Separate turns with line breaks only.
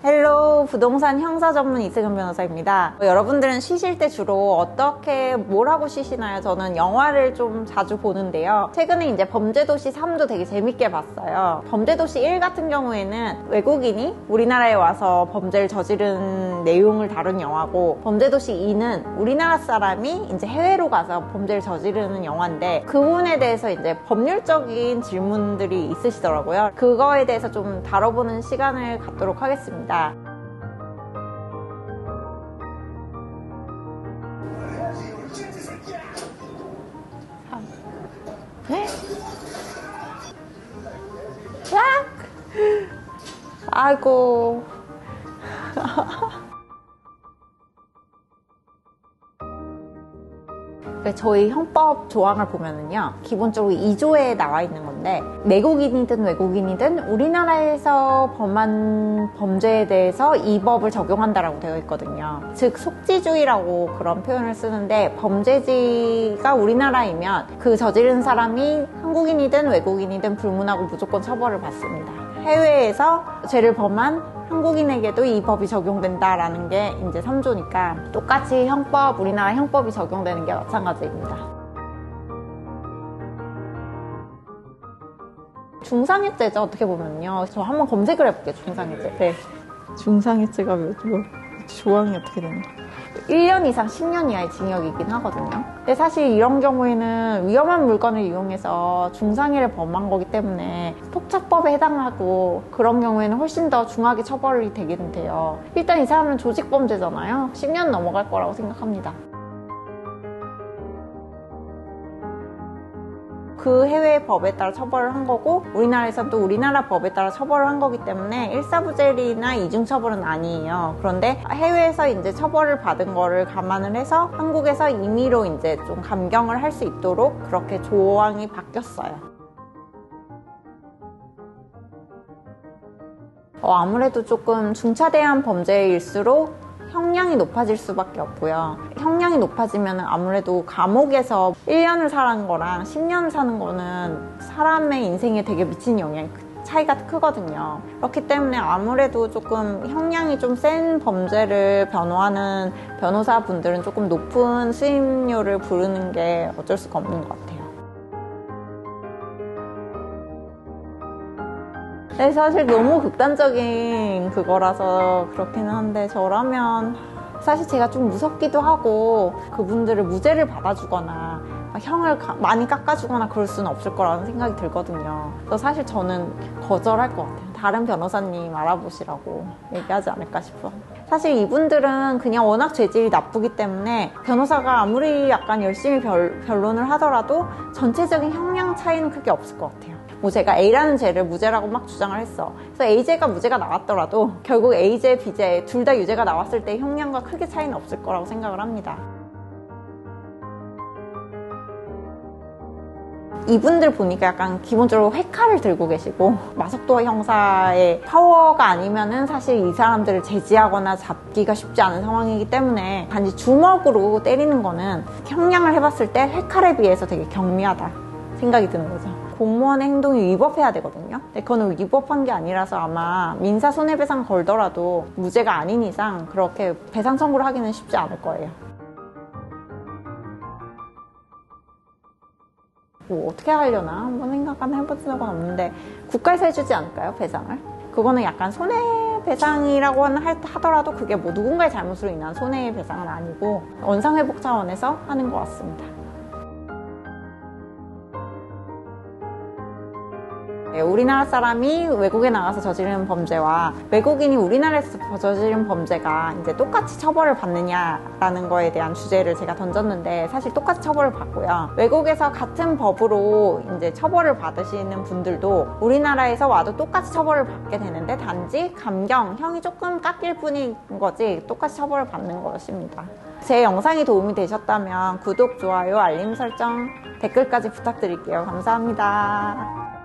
헬로, 부동산 형사 전문 이승은 변호사입니다. 여러분들은 쉬실 때 주로 어떻게 뭘 하고 쉬시나요? 저는 영화를 좀 자주 보는데요. 최근에 이제 범죄도시 3도 되게 재밌게 봤어요. 범죄도시 1 같은 경우에는 외국인이 우리나라에 와서 범죄를 저지른 내용을 다룬 영화고, 범죄도시 2는 우리나라 사람이 이제 해외로 가서 범죄를 저지르는 영화인데, 그 부분에 대해서 이제 법률적인 질문들이 있으시더라고요. 그거에 대해서 좀 다뤄보는 시간을 갖도록 하겠습니다. 네? 야! 아이고. 저희 형법 조항을 보면은요, 기본적으로 2조에 나와 있는 건데, 내국인이든 외국인이든 우리나라에서 범한 범죄에 대해서 이 법을 적용한다라고 되어 있거든요. 즉 속지주의라고 그런 표현을 쓰는데, 범죄지가 우리나라이면 그 저지른 사람이 한국인이든 외국인이든 불문하고 무조건 처벌을 받습니다. 해외에서 죄를 범한 한국인에게도 이 법이 적용된다라는 게 이제 3조니까 똑같이 우리나라 형법이 적용되는 게 마찬가지입니다. 중상해죄죠, 어떻게 보면요. 저 한번 검색을 해볼게요, 중상해죄. 네. 중상해죄가 조항이 어떻게 되는가. 1년 이상 10년 이하의 징역이긴 하거든요. 근데 사실 이런 경우에는 위험한 물건을 이용해서 중상해를 범한 거기 때문에 폭착법에 해당하고, 그런 경우에는 훨씬 더 중하게 처벌이 되긴 돼요. 일단 이 사람은 조직범죄잖아요. 10년 넘어갈 거라고 생각합니다. 그 해외 법에 따라 처벌을 한 거고, 우리나라에서는 또 우리나라 법에 따라 처벌을 한 거기 때문에 일사부재리나 이중처벌은 아니에요. 그런데 해외에서 이제 처벌을 받은 거를 감안을 해서 한국에서 임의로 이제 좀 감경을 할 수 있도록 그렇게 조항이 바뀌었어요. 아무래도 조금 중차대한 범죄일수록 형량이 높아질 수밖에 없고요. 형량이 높아지면 아무래도 감옥에서 1년을 사는 거랑 10년을 사는 거는 사람의 인생에 되게 미치는 영향이 차이가 크거든요. 그렇기 때문에 아무래도 조금 형량이 좀 센 범죄를 변호하는 변호사분들은 조금 높은 수임료를 부르는 게 어쩔 수가 없는 것 같아요. 네, 사실 너무 극단적인 그거라서 그렇기는 한데, 저라면 사실 제가 좀 무섭기도 하고 그분들을 무죄를 받아주거나 형을 많이 깎아주거나 그럴 수는 없을 거라는 생각이 들거든요. 그래서 사실 저는 거절할 것 같아요. 다른 변호사님 알아보시라고 얘기하지 않을까 싶어요. 사실 이분들은 그냥 워낙 죄질이 나쁘기 때문에 변호사가 아무리 약간 열심히 변론을 하더라도 전체적인 형량 차이는 크게 없을 것 같아요. 제가 A라는 죄를 무죄라고 막 주장을 했어. 그래서 A죄가 무죄가 나왔더라도 결국 A죄, B죄 둘 다 유죄가 나왔을 때 형량과 크게 차이는 없을 거라고 생각을 합니다. 이분들 보니까 약간 기본적으로 회칼을 들고 계시고, 마석도 형사의 파워가 아니면은 사실 이 사람들을 제지하거나 잡기가 쉽지 않은 상황이기 때문에 단지 주먹으로 때리는 거는 형량을 해봤을 때 회칼에 비해서 되게 경미하다 생각이 드는 거죠. 공무원의 행동이 위법해야 되거든요. 근데 그거는 위법한 게 아니라서 아마 민사 손해배상 걸더라도 무죄가 아닌 이상 그렇게 배상 청구를 하기는 쉽지 않을 거예요. 어떻게 하려나 한번 생각은 해본 적은 없는데, 국가에서 해주지 않을까요, 배상을? 그거는 약간 손해배상이라고 하더라도 그게 뭐 누군가의 잘못으로 인한 손해배상은 아니고 원상회복 차원에서 하는 것 같습니다. 우리나라 사람이 외국에 나가서 저지르는 범죄와 외국인이 우리나라에서 저지른 범죄가 이제 똑같이 처벌을 받느냐라는 거에 대한 주제를 제가 던졌는데, 사실 똑같이 처벌을 받고요. 외국에서 같은 법으로 이제 처벌을 받으시는 분들도 우리나라에서 와도 똑같이 처벌을 받게 되는데, 단지 형이 조금 깎일 뿐인 거지 똑같이 처벌을 받는 것입니다. 제 영상이 도움이 되셨다면 구독, 좋아요, 알림 설정, 댓글까지 부탁드릴게요. 감사합니다.